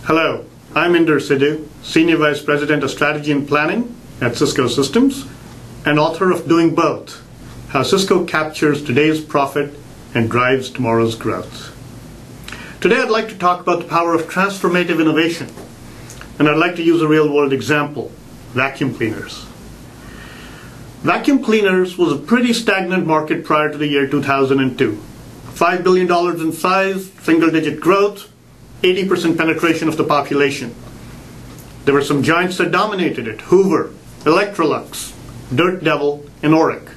Hello, I'm Inder Sidhu, Senior Vice President of Strategy and Planning at Cisco Systems and author of Doing Both, How Cisco Captures Today's Profit and Drives Tomorrow's Growth. Today I'd like to talk about the power of transformative innovation, and I'd like to use a real-world example, vacuum cleaners. Vacuum cleaners was a pretty stagnant market prior to the year 2002. $5 billion in size, single-digit growth, 80% penetration of the population. There were some giants that dominated it: Hoover, Electrolux, Dirt Devil, and Oric.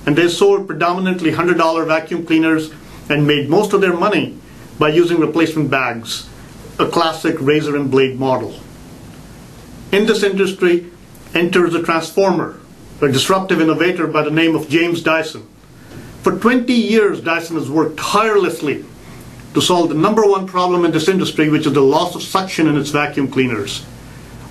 And they sold predominantly $100 vacuum cleaners and made most of their money by using replacement bags, a classic razor and blade model. In this industry enters a transformer, a disruptive innovator by the name of James Dyson. For 20 years, Dyson has worked tirelessly to solve the number one problem in this industry, which is the loss of suction in its vacuum cleaners.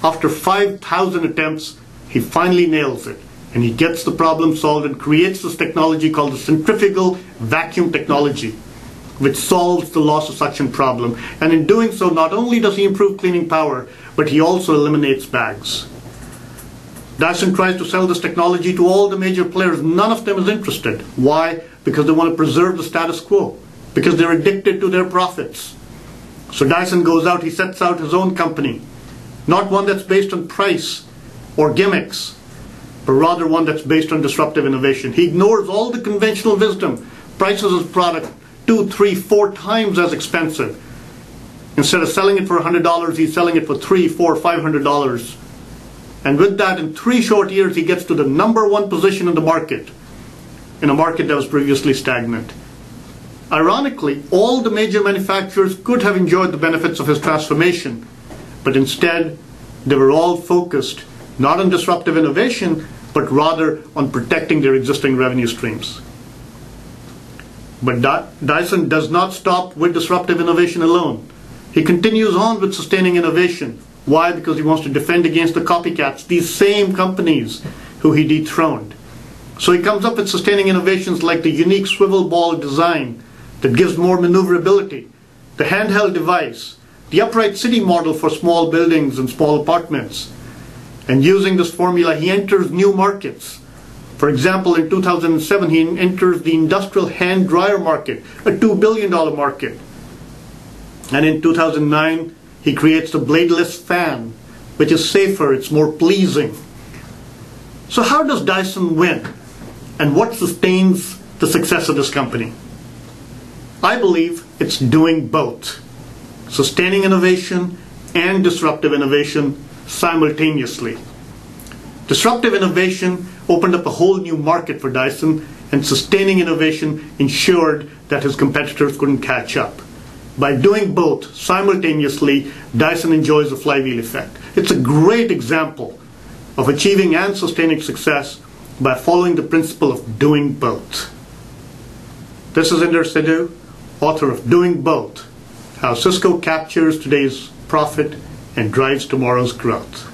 After 5,000 attempts, he finally nails it, and he gets the problem solved and creates this technology called the centrifugal vacuum technology, which solves the loss of suction problem. And in doing so, not only does he improve cleaning power, but he also eliminates bags. Dyson tries to sell this technology to all the major players. None of them is interested. Why? Because they want to preserve the status quo, because they're addicted to their profits. So Dyson goes out, he sets out his own company, not one that's based on price or gimmicks, but rather one that's based on disruptive innovation. He ignores all the conventional wisdom, prices his product 2, 3, 4 times as expensive. Instead of selling it for $100, he's selling it for $300, $400, $500. And with that, in 3 short years, he gets to the number one position in the market, in a market that was previously stagnant. Ironically, all the major manufacturers could have enjoyed the benefits of his transformation, but instead, they were all focused not on disruptive innovation, but rather on protecting their existing revenue streams. But Dyson does not stop with disruptive innovation alone. He continues on with sustaining innovation. Why? Because he wants to defend against the copycats, these same companies who he dethroned. So he comes up with sustaining innovations like the unique swivel ball design that gives more maneuverability, the handheld device, the upright city model for small buildings and small apartments. And using this formula, he enters new markets. For example, in 2007, he enters the industrial hand dryer market, a $2 billion market. And in 2009, he creates the bladeless fan, which is safer, it's more pleasing. So how does Dyson win? And what sustains the success of this company? I believe it's doing both. Sustaining innovation and disruptive innovation simultaneously. Disruptive innovation opened up a whole new market for Dyson, and sustaining innovation ensured that his competitors couldn't catch up. By doing both simultaneously, Dyson enjoys the flywheel effect. It's a great example of achieving and sustaining success by following the principle of doing both. This is Inder Sidhu, author of Doing Both, How Cisco Captures Today's Profit and Drives Tomorrow's Growth.